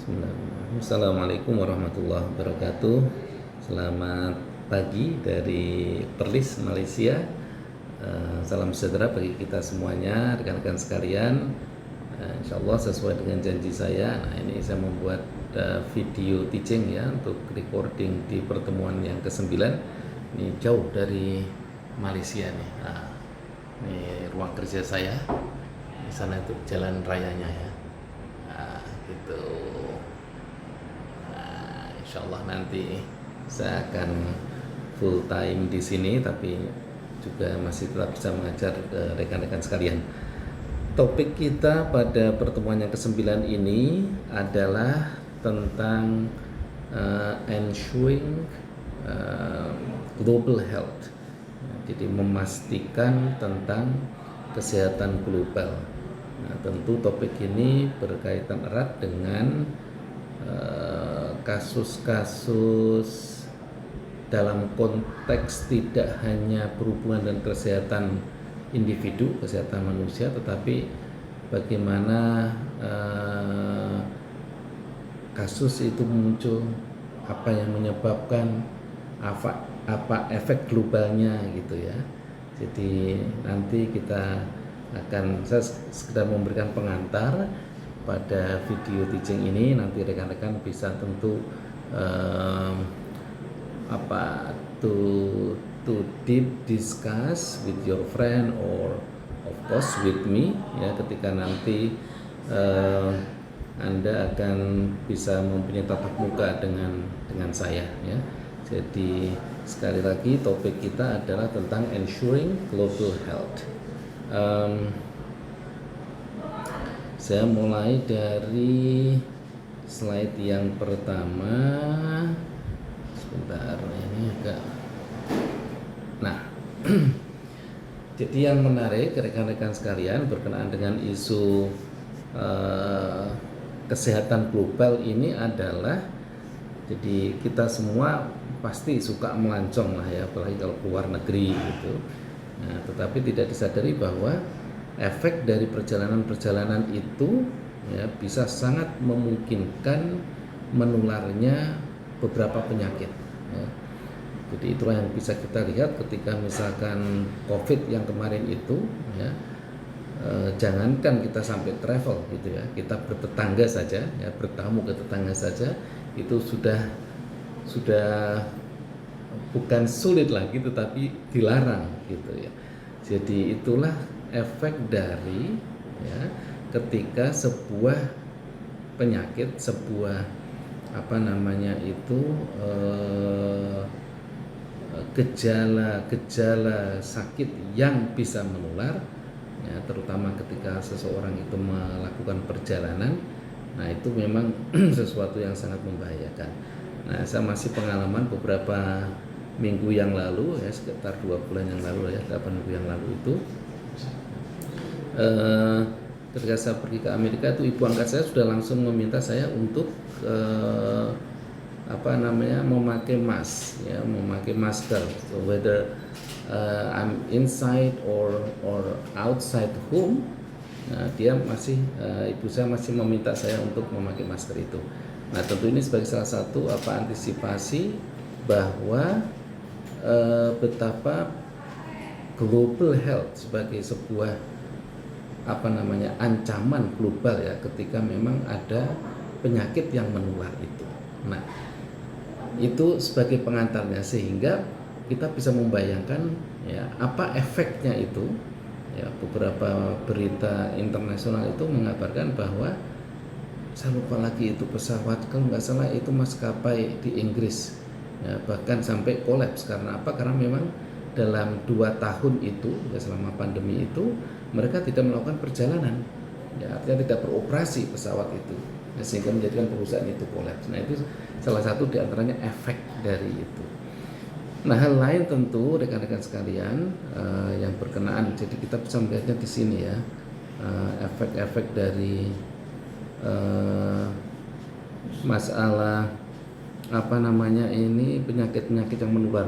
Bismillahirrahmanirrahim. Assalamualaikum warahmatullahi wabarakatuh. Selamat pagi dari Perlis, Malaysia. Salam sejahtera bagi kita semuanya, rekan-rekan sekalian. Insya Allah sesuai dengan janji saya. Nah, ini saya membuat video teaching ya untuk recording di pertemuan yang ke-9. Ini jauh dari Malaysia nih. Nah, ini ruang kerja saya. Di sana itu jalan rayanya ya. Nah, gitu. Insya Allah nanti saya akan full time di sini, tapi juga masih tetap bisa mengajar ke rekan-rekan sekalian. Topik kita pada pertemuan yang ke-9 ini adalah tentang ensuring global health. Jadi memastikan tentang kesehatan global. Nah, tentu topik ini berkaitan erat dengan kasus-kasus dalam konteks tidak hanya berhubungan dengan kesehatan individu, kesehatan manusia, tetapi bagaimana kasus itu muncul, apa yang menyebabkan, apa efek globalnya gitu ya. Jadi nanti kita akan, saya sekedar memberikan pengantar pada video teaching ini. Nanti rekan-rekan bisa tentu to deep discuss with your friend or of course with me ya, ketika nanti Anda akan bisa mempunyai tatap muka dengan saya ya. Jadi sekali lagi topik kita adalah tentang ensuring global health. Saya mulai dari slide yang pertama. Sebentar, ini agak. Nah, jadi yang menarik rekan-rekan sekalian berkenaan dengan isu kesehatan global ini adalah, jadi kita semua pasti suka melancong lah ya, apalagi kalau keluar negeri gitu. Nah, tetapi tidak disadari bahwa efek dari perjalanan-perjalanan itu ya, bisa sangat memungkinkan menularnya beberapa penyakit ya. Jadi itulah yang bisa kita lihat ketika misalkan COVID yang kemarin itu ya, jangankan kita sampai travel gitu ya, kita bertetangga saja ya, bertamu ke tetangga saja itu sudah bukan sulit lagi, tetapi dilarang gitu ya. Jadi itulah efek dari ya, ketika sebuah penyakit, sebuah gejala sakit yang bisa menular ya, terutama ketika seseorang itu melakukan perjalanan. Nah, itu memang sesuatu yang sangat membahayakan. Nah, saya masih pengalaman beberapa minggu yang lalu ya, sekitar 2 bulan yang lalu ya, 8 minggu yang lalu itu ketika saya pergi ke Amerika itu, ibu angkat saya sudah langsung meminta saya untuk memakai mask ya, memakai masker. So whether I'm inside or outside home, nah, dia masih ibu saya masih meminta saya untuk memakai masker itu. Nah, tentu ini sebagai salah satu antisipasi bahwa betapa global health sebagai sebuah ancaman global ya, ketika memang ada penyakit yang menular itu. Nah, itu sebagai pengantarnya, sehingga kita bisa membayangkan ya apa efeknya itu ya. Beberapa berita internasional itu mengabarkan bahwa, saya lupa lagi itu pesawat, kalau nggak salah itu maskapai di Inggris ya, bahkan sampai kolaps. Karena apa? Karena memang dalam 2 tahun itu ya, selama pandemi itu mereka tidak melakukan perjalanan ya, artinya tidak beroperasi pesawat itu ya, sehingga menjadikan perusahaan itu kolaps. Nah, itu salah satu diantaranya efek dari itu. Nah, hal lain tentu rekan-rekan sekalian yang berkenaan, jadi kita bisa melihatnya di sini ya, efek-efek dari masalah ini penyakit-penyakit yang menular.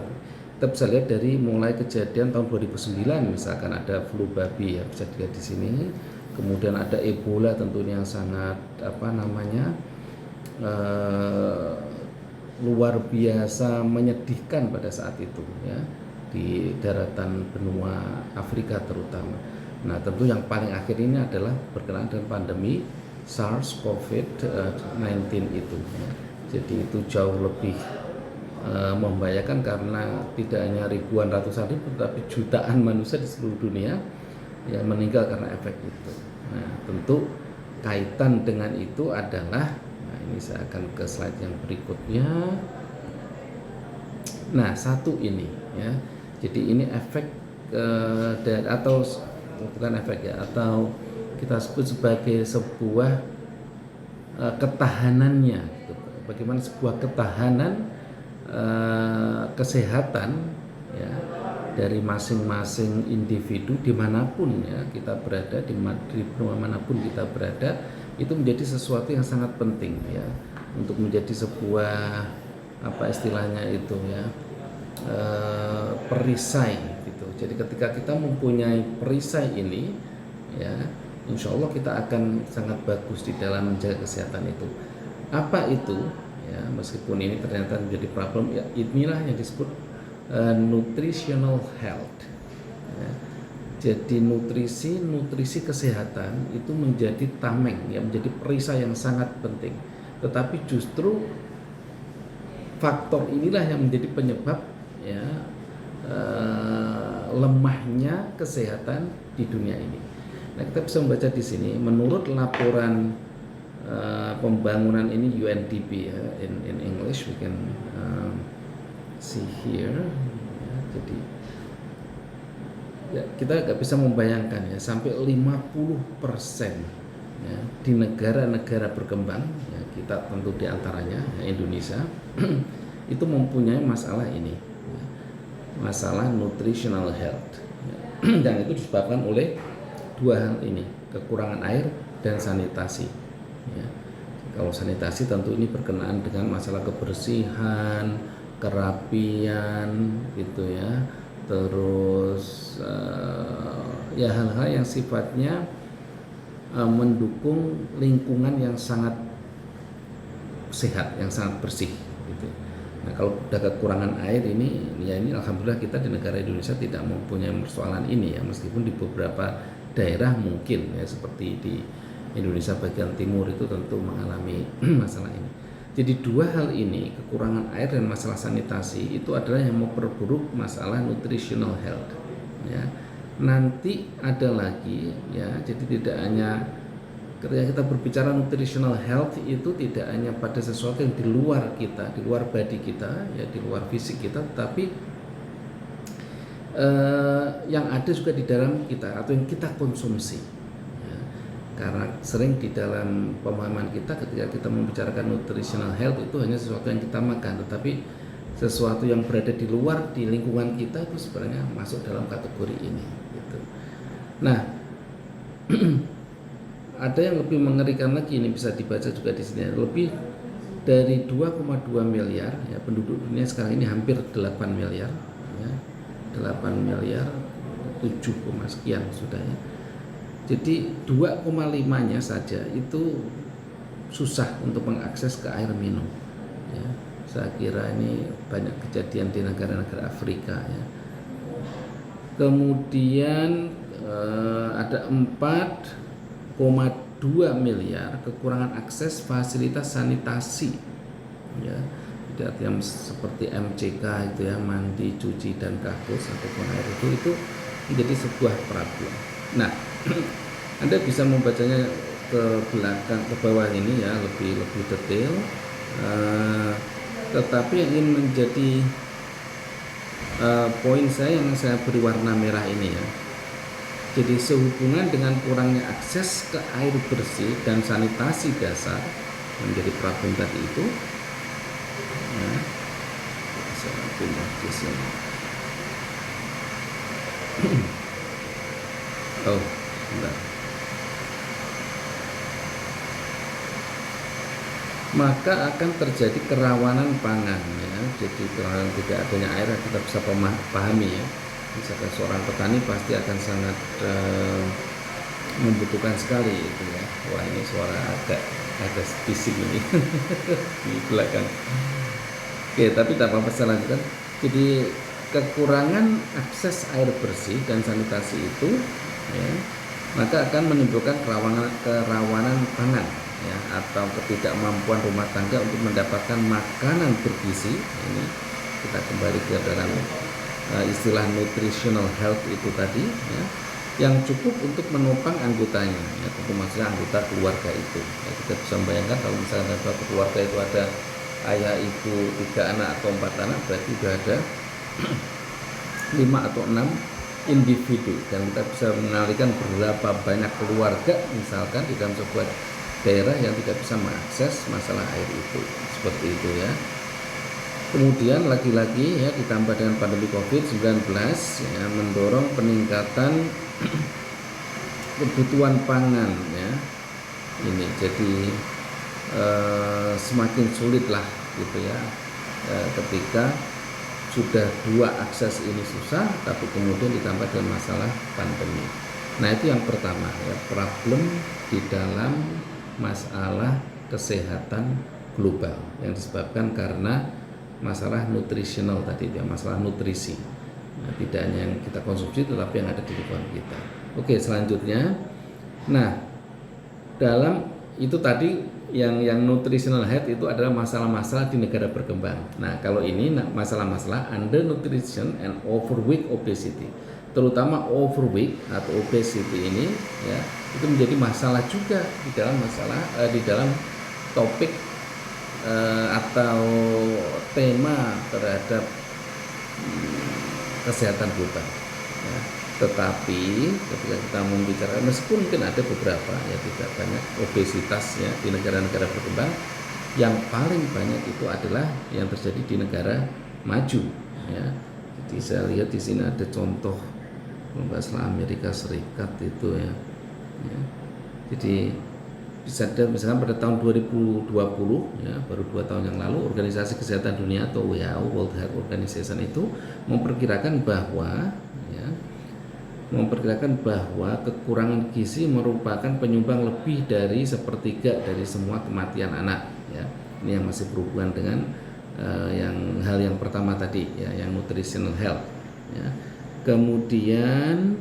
Kita bisa lihat dari mulai kejadian tahun 2009, misalkan ada flu babi ya, bisa dilihat di sini. Kemudian ada Ebola, tentunya yang sangat eh, luar biasa menyedihkan pada saat itu ya, di daratan benua Afrika terutama. Nah, tentu yang paling akhir ini adalah berkenaan dengan pandemi SARS COVID-19 itu ya. Jadi itu jauh lebih membahayakan karena tidak hanya ribuan, ratusan ribu, tapi jutaan manusia di seluruh dunia yang meninggal karena efek itu. Nah, tentu kaitan dengan itu adalah, nah ini saya akan ke slide yang berikutnya. Nah, satu ini ya, jadi ini efek atau bukan efek ya, atau kita sebut sebagai sebuah ketahanannya gitu. Bagaimana sebuah ketahanan kesehatan ya dari masing-masing individu dimanapun ya kita berada, di manapun kita berada, itu menjadi sesuatu yang sangat penting ya untuk menjadi sebuah apa istilahnya itu ya, perisai gitu. Jadi ketika kita mempunyai perisai ini ya, insya Allah kita akan sangat bagus di dalam menjaga kesehatan itu. Apa itu ya, meskipun ini ternyata menjadi problem ya, inilah yang disebut nutritional health ya. Jadi nutrisi kesehatan itu menjadi tameng ya, menjadi perisai yang sangat penting. Tetapi justru faktor inilah yang menjadi penyebab ya lemahnya kesehatan di dunia ini. Nah, kita bisa membaca di sini menurut laporan pembangunan ini UNDP ya, in English we can see here ya, jadi ya, kita nggak bisa membayangkan ya sampai 50% ya, di negara-negara berkembang ya, kita tentu diantaranya ya, Indonesia itu mempunyai masalah ini ya, masalah nutritional health ya. Dan itu disebabkan oleh dua hal ini, kekurangan air dan sanitasi ya. Kalau sanitasi tentu ini berkenaan dengan masalah kebersihan, kerapian gitu ya, terus ya hal-hal yang sifatnya mendukung lingkungan yang sangat sehat, yang sangat bersih gitu. Nah, kalau ada kekurangan air ini ya, ini alhamdulillah kita di negara Indonesia tidak mempunyai persoalan ini ya, meskipun di beberapa daerah mungkin ya seperti di Indonesia bagian timur itu tentu mengalami masalah ini. Jadi dua hal ini, kekurangan air dan masalah sanitasi, itu adalah yang memperburuk masalah nutritional health ya. Nanti ada lagi ya, jadi tidak hanya ketika kita berbicara nutritional health itu tidak hanya pada sesuatu yang di luar kita, di luar body kita ya, di luar fisik kita, tapi yang ada juga di dalam kita atau yang kita konsumsi ya. Karena sering di dalam pemahaman kita ketika kita membicarakan nutritional health itu hanya sesuatu yang kita makan, tetapi sesuatu yang berada di luar di lingkungan kita itu sebenarnya masuk dalam kategori ini gitu. Nah ada yang lebih mengerikan lagi, ini bisa dibaca juga di sini, lebih dari 2,2 miliar ya, penduduk dunia sekarang ini hampir 8 miliar ya. 8 miliar 7, sekian sudah ya. Jadi 2,5-nya saja itu susah untuk mengakses ke air minum ya. Saya kira ini banyak kejadian di negara-negara Afrika ya. Kemudian ada 4,2 miliar kekurangan akses fasilitas sanitasi ya. Yang seperti MCK itu ya, mandi, cuci dan kakus ataupun air itu menjadi sebuah problem. Nah, Anda bisa membacanya ke belakang, ke bawah ini ya, lebih detail. Tetapi yang ingin menjadi poin saya yang saya beri warna merah ini ya. Jadi sehubungan dengan kurangnya akses ke air bersih dan sanitasi dasar menjadi problem tadi itu. Ya, saya pindah ke sini. Oh, bentar. Maka akan terjadi kerawanan pangan ya. Jadi kalau tidak adanya air kita bisa pahami ya. Misalkan seorang petani pasti akan sangat membutuhkan sekali itu ya. Wah, ini suara agak Ada bising ini di belakang. Oke, tapi tak apa-apa, saya lanjutkan. Jadi kekurangan akses air bersih dan sanitasi itu, ya, maka akan menimbulkan kerawanan pangan, ya, atau ketidakmampuan rumah tangga untuk mendapatkan makanan bergizi. Ini kita kembali ke dalam istilah nutritional health itu tadi, ya, yang cukup untuk menopang anggotanya, ya, tentu maksudnya anggota keluarga itu. Ya, kita bisa membayangkan kalau misalnya dalam satu keluarga itu ada ayah, ibu, 3 anak atau 4 anak, berarti sudah ada 5 atau 6 individu, dan kita bisa mengalihkan berapa banyak keluarga misalkan di dalam sebuah daerah yang tidak bisa mengakses masalah air itu, seperti itu ya. Kemudian lagi-lagi ya, ditambah dengan pandemi COVID-19 ya, mendorong peningkatan kebutuhan pangan ya. Ini jadi semakin sulit lah gitu ya, ketika sudah 2 akses ini susah, tapi kemudian ditambah dengan masalah pandemi. Nah, itu yang pertama ya, problem di dalam masalah kesehatan global yang disebabkan karena masalah nutritional tadi ya, masalah nutrisi. Nah, tidak hanya yang kita konsumsi tetapi yang ada di lingkungan kita. Oke, selanjutnya. Nah, dalam itu tadi yang nutritional health itu adalah masalah-masalah di negara berkembang. Nah, kalau ini masalah-masalah undernutrition and overweight obesity, terutama overweight atau obesity ini ya, itu menjadi masalah juga di dalam di dalam topik atau tema terhadap kesehatan global ya. Tetapi ketika kita membicarakan, meskipun mungkin ada beberapa ya, tidak banyak obesitas ya di negara-negara berkembang, yang paling banyak itu adalah yang terjadi di negara maju ya. Jadi saya lihat di sini ada contoh masalah Amerika Serikat itu ya. Jadi bisa misalkan pada tahun 2020 ya, baru 2 tahun yang lalu, Organisasi Kesehatan Dunia atau WHO, World Health Organization, itu memperkirakan bahwa kekurangan gizi merupakan penyumbang lebih dari 1/3 dari semua kematian anak ya. Ini yang masih berhubungan dengan hal yang pertama tadi ya, yang nutritional health ya. Kemudian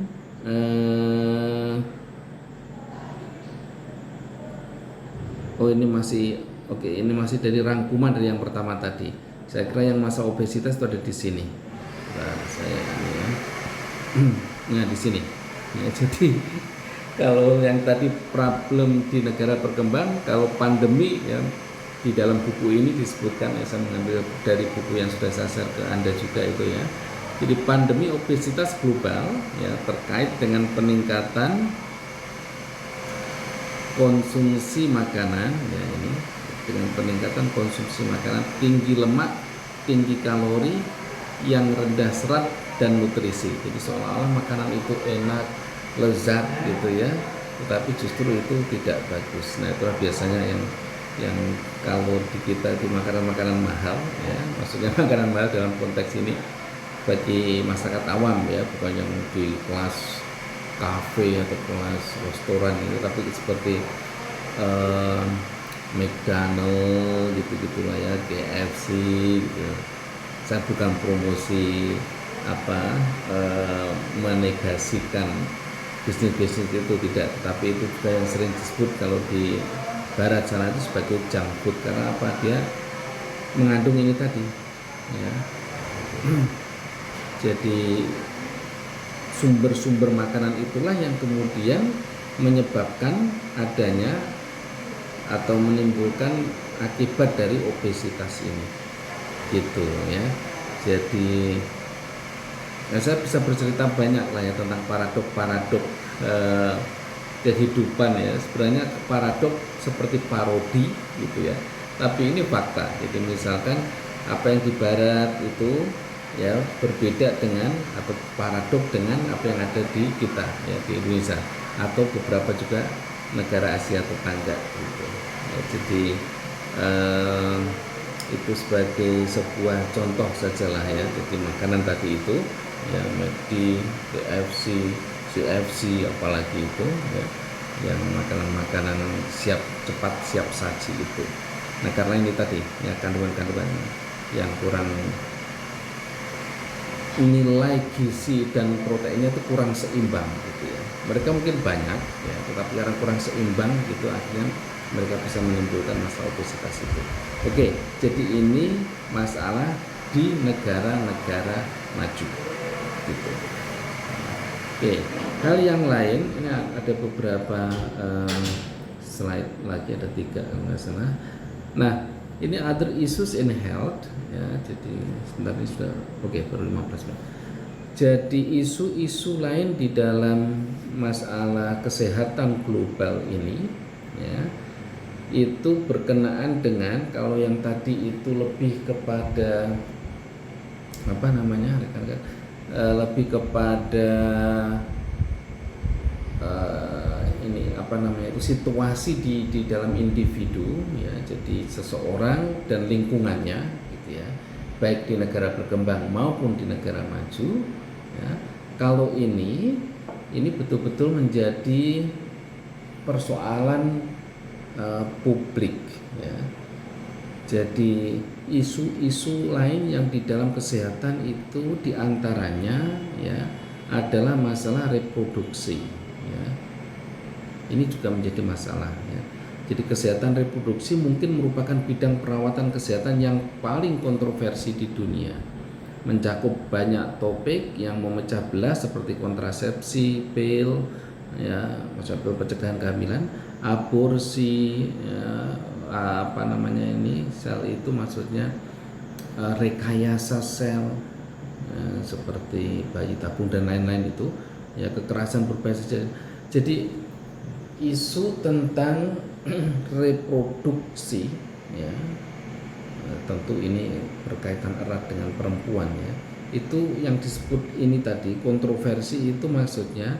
ini masih dari rangkuman dari yang pertama tadi. Saya kira yang masa obesitas itu ada di sini. Nah, di sini. Ya, jadi kalau yang tadi problem di negara berkembang, kalau pandemi ya, di dalam buku ini disebutkan ya, saya mengambil dari buku yang sudah saya share ke Anda juga itu ya. Jadi pandemi obesitas global ya, terkait dengan peningkatan konsumsi makanan ya, ini dengan peningkatan konsumsi makanan tinggi lemak, tinggi kalori, yang rendah serat dan nutrisi. Jadi seolah-olah makanan itu enak, lezat gitu ya, tetapi justru itu tidak bagus. Nah, itulah biasanya yang kalau di kita itu makanan-makanan mahal ya, maksudnya makanan mahal dalam konteks ini bagi masyarakat awam ya, bukan yang di kelas kafe atau kelas restoran itu, tapi seperti McDonald gitu-gitulah ya, KFC gitu. Saya bukan promosi menegasikan bisnis-bisnis itu, tidak, tapi itu juga yang sering disebut kalau di barat sana itu sebagai junk food, karena apa, dia mengandung ini tadi ya. Jadi sumber-sumber makanan itulah yang kemudian menyebabkan adanya atau menimbulkan akibat dari obesitas ini gitu ya. Jadi saya bisa bercerita banyak lah ya tentang paradok kehidupan ya. Sebenarnya paradok seperti parodi gitu ya, tapi ini fakta. Jadi misalkan apa yang di barat itu ya berbeda dengan atau paradok dengan apa yang ada di kita ya, di Indonesia atau beberapa juga negara Asia tetangga gitu ya. Jadi itu sebagai sebuah contoh sajalah ya. Jadi makanan tadi itu ya, McD, KFC, CFC apalagi itu ya, yang makanan-makanan siap cepat siap saji itu. Nah karena ini tadi ya kandungan-kandungan yang kurang, nilai gizi dan proteinnya itu kurang seimbang gitu ya. Mereka mungkin banyak ya, tetapi karena kurang seimbang gitu akhirnya mereka bisa menimbulkan masalah obesitas itu. Oke, jadi ini masalah di negara-negara maju gitu. Oke, hal yang lain ini ada beberapa slide lagi, ada 3 kalau nggak salah. Nah, ini other issues in health ya. Jadi sebentar ini sudah baru 15 menit. Jadi isu-isu lain di dalam masalah kesehatan global ini ya, itu berkenaan dengan, kalau yang tadi itu lebih kepada apa namanya rekan-rekan, lebih kepada ini apa namanya itu situasi di dalam individu ya, jadi seseorang dan lingkungannya gitu ya, baik di negara berkembang maupun di negara maju ya. Kalau ini betul-betul menjadi persoalan publik ya. Jadi isu-isu lain yang di dalam kesehatan itu diantaranya ya adalah masalah reproduksi ya. Ini juga menjadi masalah ya. Jadi kesehatan reproduksi mungkin merupakan bidang perawatan kesehatan yang paling kontroversi di dunia, mencakup banyak topik yang memecah belah seperti kontrasepsi, pil ya, pil pencegahan kehamilan, aborsi ya, apa namanya ini sel itu maksudnya rekayasa sel seperti bayi tabung dan lain-lain itu ya, kekerasan berbasis. Jadi isu tentang reproduksi ya, tentu ini berkaitan erat dengan perempuan ya. Itu yang disebut ini tadi kontroversi itu maksudnya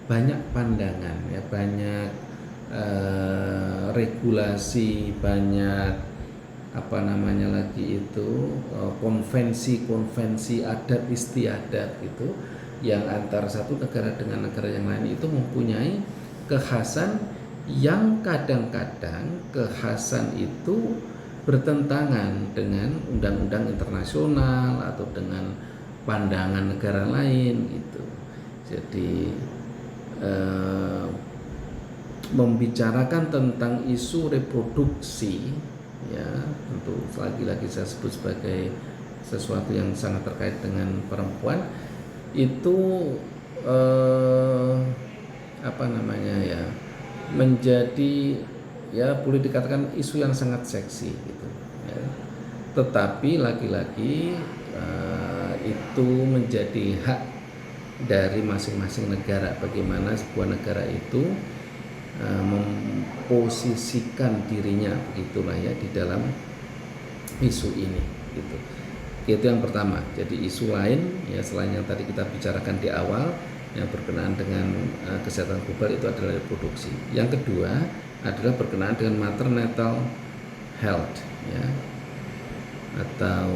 banyak pandangan ya, banyak regulasi, banyak apa namanya lagi itu konvensi adat istiadat gitu, yang antara satu negara dengan negara yang lain itu mempunyai kekhasan yang kadang-kadang kekhasan itu bertentangan dengan undang-undang internasional atau dengan pandangan negara lain gitu. Jadi membicarakan tentang isu reproduksi ya, tentu lagi-lagi saya sebut sebagai sesuatu yang sangat terkait dengan perempuan itu apa namanya ya, menjadi ya boleh dikatakan isu yang sangat seksi gitu ya. Tetapi lagi-lagi itu menjadi hak dari masing-masing negara, bagaimana sebuah negara itu memposisikan dirinya begitulah ya di dalam isu ini gitu. Itu yang pertama. Jadi isu lain ya selain yang tadi kita bicarakan di awal yang berkenaan dengan kesehatan global itu adalah reproduksi. Yang kedua adalah berkenaan dengan maternal health ya, atau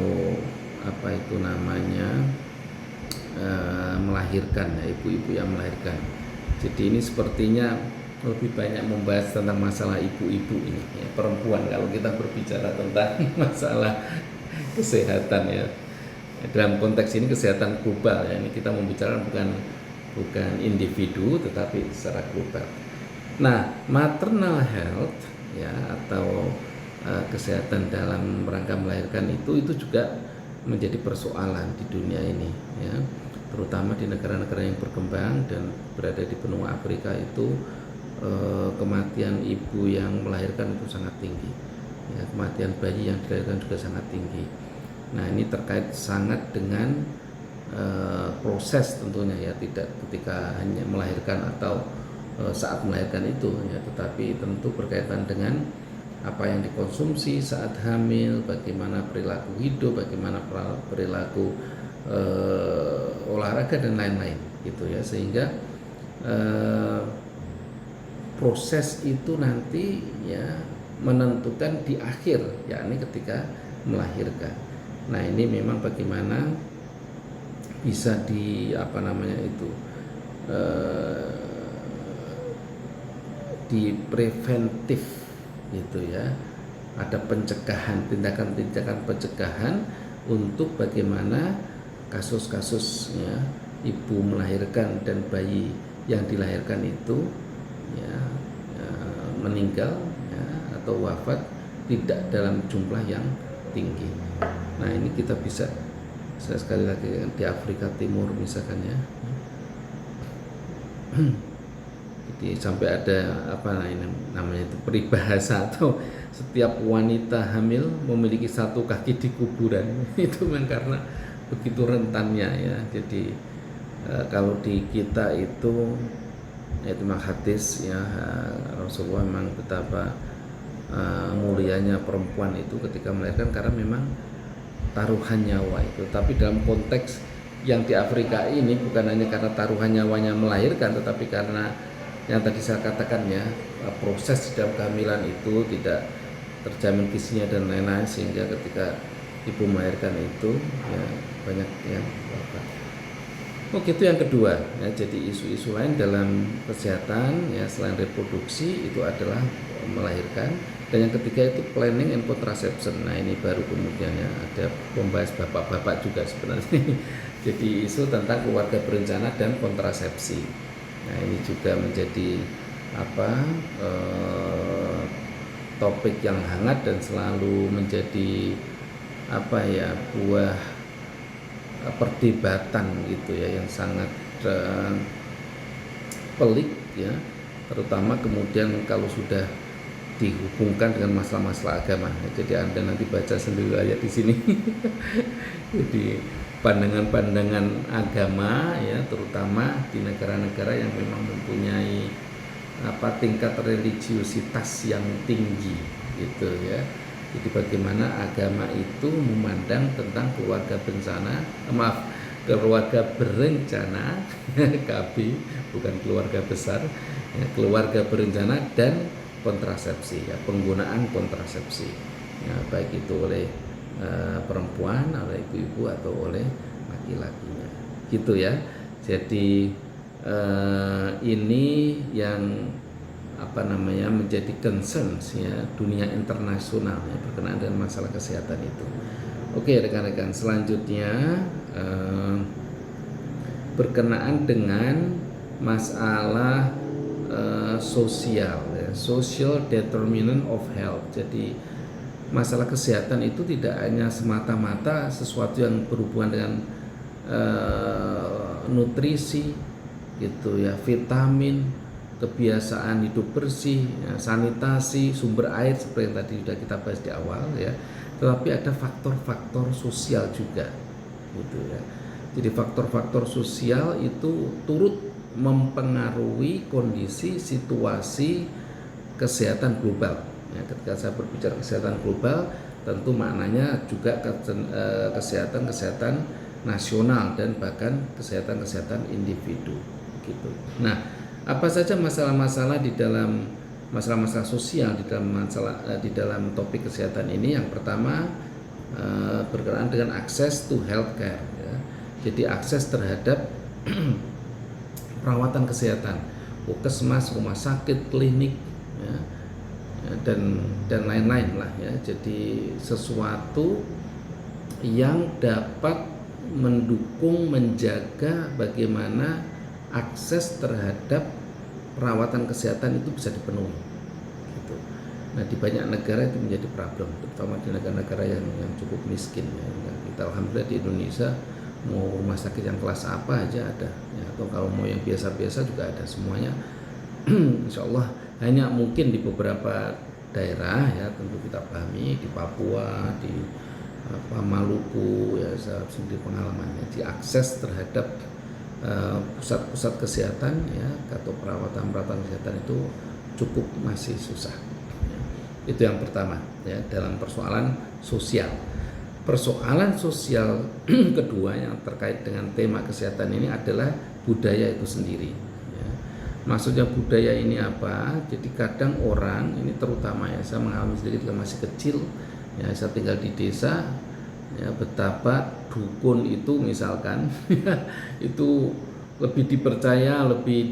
apa itu namanya melahirkan ya, ibu-ibu yang melahirkan. Jadi ini sepertinya lebih banyak membahas tentang masalah ibu-ibu ini ya, perempuan kalau kita berbicara tentang masalah kesehatan ya. Dalam konteks ini kesehatan global ya, ini kita membicarakan bukan individu tetapi secara global. Nah, maternal health ya atau kesehatan dalam rangka melahirkan itu juga menjadi persoalan di dunia ini ya, terutama di negara-negara yang berkembang dan berada di benua Afrika itu kematian ibu yang melahirkan itu sangat tinggi ya, kematian bayi yang dilahirkan juga sangat tinggi. Nah, ini terkait sangat dengan proses tentunya ya, tidak ketika hanya melahirkan atau saat melahirkan itu ya, tetapi tentu berkaitan dengan apa yang dikonsumsi saat hamil, bagaimana perilaku hidup, bagaimana perilaku olahraga dan lain-lain gitu ya, sehingga proses itu nanti ya menentukan di akhir yakni ketika melahirkan. Nah, ini memang bagaimana bisa di apa namanya itu di preventif gitu ya. Ada pencegahan, tindakan-tindakan pencegahan untuk bagaimana kasus-kasusnya ibu melahirkan dan bayi yang dilahirkan itu ya, meninggal ya, atau wafat tidak dalam jumlah yang tinggi. Nah ini kita bisa, saya sekali lagi di Afrika Timur misalkan ya, jadi sampai ada apa namanya itu peribahasa atau setiap wanita hamil memiliki satu kaki di kuburan. Itu memang karena begitu rentannya ya. Jadi kalau di kita itu memang hadis ya, Rasulullah memang betapa mulianya perempuan itu ketika melahirkan karena memang taruhan nyawa itu. Tapi dalam konteks yang di Afrika ini bukan hanya karena taruhan nyawanya melahirkan, tetapi karena yang tadi saya katakan ya, proses dalam kehamilan itu tidak terjamin gizinya dan lain-lain, sehingga ketika ibu melahirkan itu ya banyak yang wafat. Oke, itu yang kedua ya. Jadi isu-isu lain dalam kesehatan ya selain reproduksi itu adalah melahirkan, dan yang ketiga itu planning and contraception. Nah ini baru kemudian ya ada pembahas bapak-bapak juga sebenarnya. Jadi isu tentang keluarga berencana dan kontrasepsi. Nah ini juga menjadi topik yang hangat dan selalu menjadi buah perdebatan gitu ya, yang sangat pelik ya, terutama kemudian kalau sudah dihubungkan dengan masalah-masalah agama. Jadi Anda nanti baca sendiri ayat di sini. Jadi pandangan-pandangan agama ya, terutama di negara-negara yang memang mempunyai tingkat religiusitas yang tinggi gitu ya. Jadi bagaimana agama itu memandang tentang keluarga berencana KB, bukan keluarga besar ya, keluarga berencana dan kontrasepsi ya, penggunaan kontrasepsi ya, baik itu oleh perempuan, oleh ibu-ibu atau oleh laki-lakinya gitu ya. Jadi ini yang menjadi concern ya dunia internasional ya, berkenaan dengan masalah kesehatan itu. Oke rekan-rekan, selanjutnya berkenaan dengan masalah sosial ya, social determinant of health. Jadi masalah kesehatan itu tidak hanya semata-mata sesuatu yang berhubungan dengan nutrisi gitu ya, vitamin, kebiasaan hidup bersih ya, sanitasi, sumber air seperti yang tadi sudah kita bahas di awal ya, tetapi ada faktor-faktor sosial juga gitu ya. Jadi faktor-faktor sosial itu turut mempengaruhi kondisi situasi kesehatan global ya. Ketika saya berbicara kesehatan global, tentu maknanya juga kesehatan nasional dan bahkan kesehatan individu gitu. Nah, apa saja masalah-masalah di dalam masalah-masalah sosial di dalam topik kesehatan ini? Yang pertama berkenaan dengan akses to healthcare ya. Jadi akses terhadap perawatan kesehatan, puskesmas, rumah sakit, klinik ya, dan lain-lain lah ya. Jadi sesuatu yang dapat mendukung, menjaga bagaimana akses terhadap perawatan kesehatan itu bisa dipenuhi gitu. Nah di banyak negara itu menjadi problem, terutama di negara-negara yang cukup miskin ya. Kita alhamdulillah di Indonesia mau rumah sakit yang kelas apa aja ada ya, atau kalau mau yang biasa-biasa juga ada semuanya. Insya Allah, hanya mungkin di beberapa daerah ya, tentu kita pahami di Papua, di Maluku ya, saya sendiri pengalamannya, di akses terhadap pusat-pusat kesehatan ya, atau perawatan kesehatan itu cukup masih susah ya. Itu yang pertama ya, dalam persoalan sosial. Persoalan sosial kedua yang terkait dengan tema kesehatan ini adalah budaya itu sendiri ya. Maksudnya budaya ini apa? Jadi kadang orang ini, terutama ya, saya mengalami sendiri ketika masih kecil ya, saya tinggal di desa ya, betapa dukun itu misalkan itu lebih dipercaya, lebih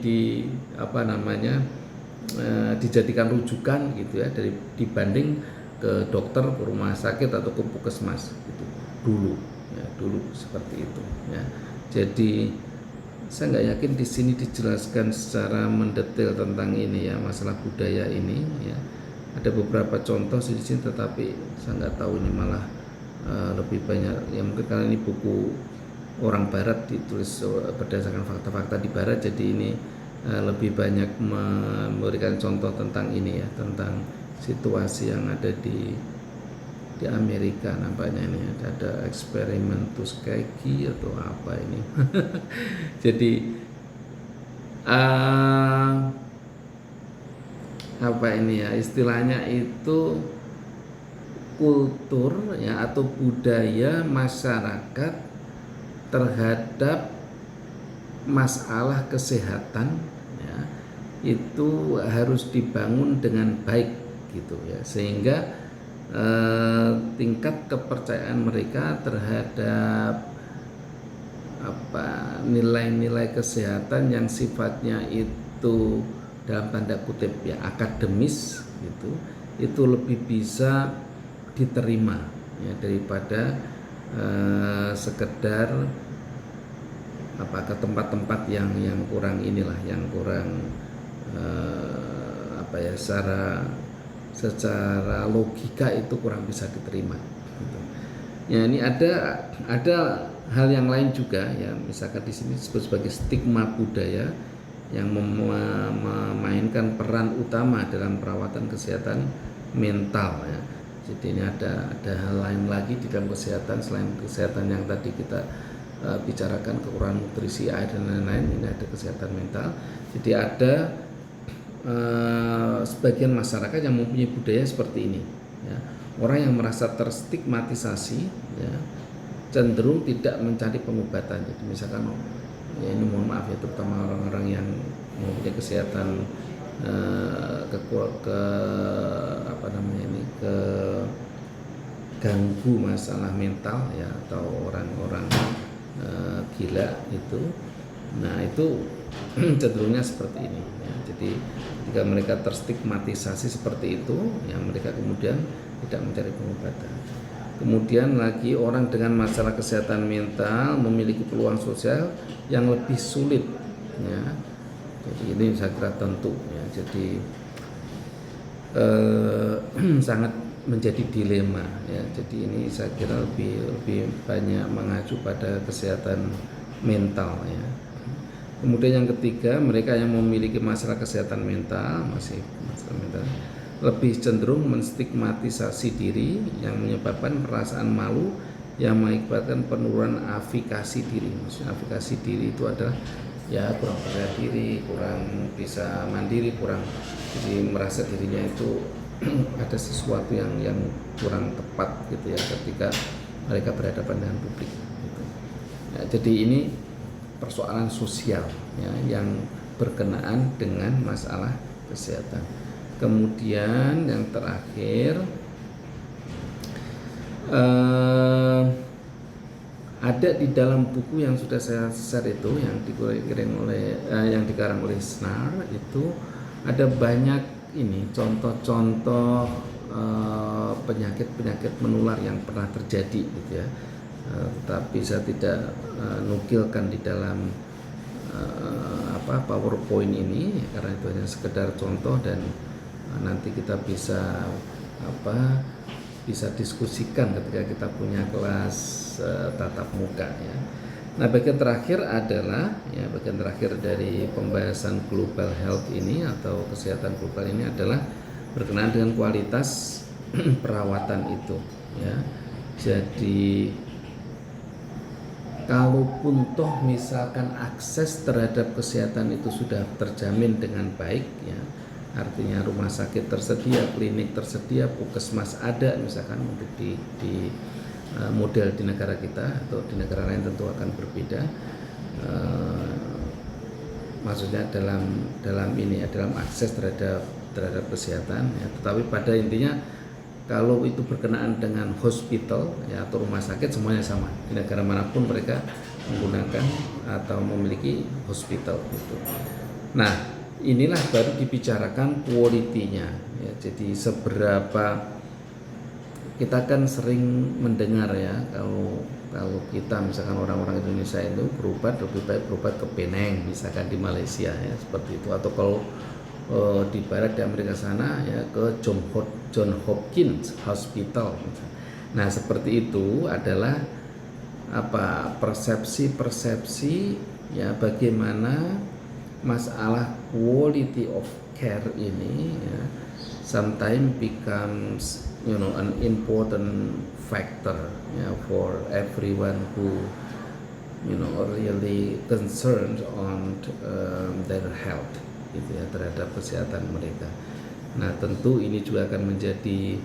dijadikan rujukan gitu ya, dibanding ke dokter, ke rumah sakit atau ke puskesmas gitu dulu ya, dulu seperti itu ya. Jadi saya nggak yakin di sini dijelaskan secara mendetail tentang ini ya, masalah budaya ini ya. Ada beberapa contoh di sini, tetapi saya nggak tahu ini malah lebih banyak ya, mungkin karena ini buku orang Barat ditulis berdasarkan fakta-fakta di Barat, jadi ini lebih banyak memberikan contoh tentang ini ya, tentang situasi yang ada di Amerika. Nampaknya ini ada eksperimen Tuskegee atau apa ini. Jadi apa ini ya, istilahnya itu kultur ya atau budaya masyarakat terhadap masalah kesehatan ya, itu harus dibangun dengan baik gitu ya, sehingga tingkat kepercayaan mereka terhadap nilai-nilai kesehatan yang sifatnya itu dalam tanda kutip ya akademis gitu, itu lebih bisa diterima ya, daripada sekedar ke tempat-tempat yang kurang inilah, yang kurang secara logika itu kurang bisa diterima gitu. Ya, ini ada hal yang lain juga ya, misalkan di sini disebut sebagai stigma budaya yang memainkan peran utama dalam perawatan kesehatan mental ya. Jadi ini ada hal lain lagi di dalam kesehatan selain kesehatan yang tadi kita bicarakan, kekurangan nutrisi, air dan lain-lain. Ini ada kesehatan mental. Jadi ada sebagian masyarakat yang mempunyai budaya seperti ini ya. Orang yang merasa terstigmatisasi ya, cenderung tidak mencari pengobatan. Jadi misalkan ya, ini mohon maaf ya, terutama orang-orang yang mempunyai kesehatan ganggu masalah mental ya, atau orang-orang gila itu. Nah, itu cenderungnya seperti ini ya. Jadi jika mereka terstigmatisasi seperti itu ya, mereka kemudian tidak mencari pengobatan. Kemudian lagi, orang dengan masalah kesehatan mental memiliki peluang sosial yang lebih sulit ya. Jadi ini saya kira tentu ya. Jadi sangat menjadi dilema ya. Jadi ini saya kira lebih banyak mengacu pada kesehatan mental ya. Kemudian yang ketiga, mereka yang memiliki masalah kesehatan mental, lebih cenderung menstigmatisasi diri yang menyebabkan perasaan malu yang mengakibatkan penurunan afikasi diri. Maksudnya afikasi diri itu adalah ya kurang percaya diri, kurang bisa mandiri, jadi merasa dirinya itu ada sesuatu yang kurang tepat gitu ya ketika mereka berhadapan dengan publik gitu. Ya, jadi ini persoalan sosial ya, yang berkenaan dengan masalah kesehatan. Kemudian yang terakhir ada di dalam buku yang sudah saya share itu, yang dikarang oleh Snar itu, ada banyak ini contoh-contoh penyakit-penyakit menular yang pernah terjadi gitu ya. Tapi saya tidak nukilkan di dalam PowerPoint ini karena itu hanya sekedar contoh, dan nanti kita bisa diskusikan ketika kita punya kelas tatap muka ya. Nah, bagian terakhir adalah ya, bagian terakhir dari pembahasan global health ini atau kesehatan global ini adalah berkenaan dengan kualitas perawatan itu ya. Jadi kalaupun toh misalkan akses terhadap kesehatan itu sudah terjamin dengan baik ya, artinya rumah sakit tersedia, klinik tersedia, puskesmas ada misalkan untuk di model di negara kita, atau di negara lain tentu akan berbeda. Maksudnya dalam ini ya, dalam akses terhadap kesehatan ya. Tetapi pada intinya kalau itu berkenaan dengan hospital ya, atau rumah sakit, semuanya sama di negara manapun mereka menggunakan atau memiliki hospital gitu. Nah, inilah baru dibicarakan kualitinya ya. Jadi seberapa kita kan sering mendengar ya, kalau kita misalkan orang-orang Indonesia itu berobat lebih baik berobat ke Penang misalkan di Malaysia ya, seperti itu, atau kalau di barat di Amerika sana ya ke John Hopkins Hospital. Nah seperti itu adalah persepsi ya, bagaimana masalah quality of care ini ya, sometimes becomes an important factor ya, for everyone who really concerned on their health gitu ya, terhadap kesehatan mereka. Nah tentu ini juga akan menjadi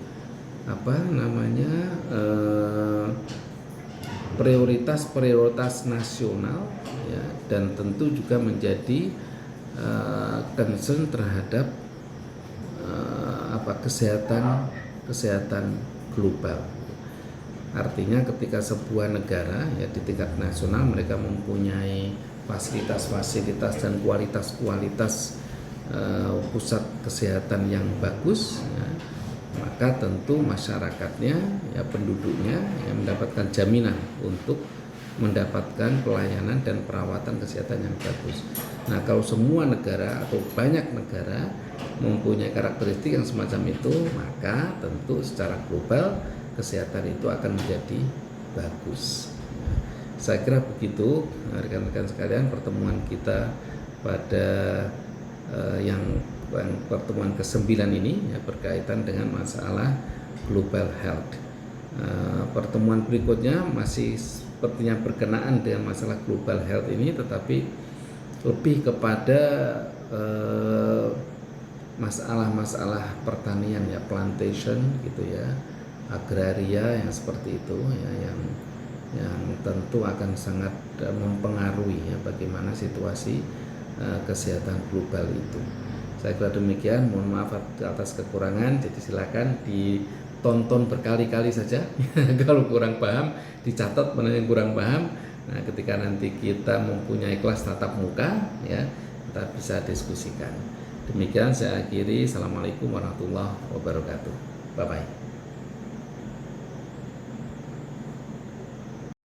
prioritas nasional ya, dan tentu juga menjadi concern terhadap kesehatan global. Artinya ketika sebuah negara ya di tingkat nasional mereka mempunyai fasilitas-fasilitas dan kualitas pusat kesehatan yang bagus ya, maka tentu masyarakatnya ya, penduduknya ya, mendapatkan jaminan untuk mendapatkan pelayanan dan perawatan kesehatan yang bagus. Nah kalau semua negara atau banyak negara mempunyai karakteristik yang semacam itu, maka tentu secara global kesehatan itu akan menjadi bagus. Saya kira begitu rekan-rekan sekalian pertemuan kita pada yang pertemuan ke-9 ini ya, berkaitan dengan masalah global health. Pertemuan berikutnya masih sepertinya berkenaan dengan masalah global health ini, tetapi lebih kepada masalah-masalah pertanian ya, plantation gitu ya, agraria yang seperti itu ya, yang tentu akan sangat mempengaruhi ya bagaimana situasi kesehatan global itu. Saya kira demikian, mohon maaf atas kekurangan, jadi silakan ditonton berkali-kali saja. Kalau kurang paham dicatat mana yang kurang paham. Nah ketika nanti kita mempunyai kelas tatap muka ya, kita bisa diskusikan. Demikian saya akhiri. Assalamualaikum warahmatullahi wabarakatuh. Bye bye.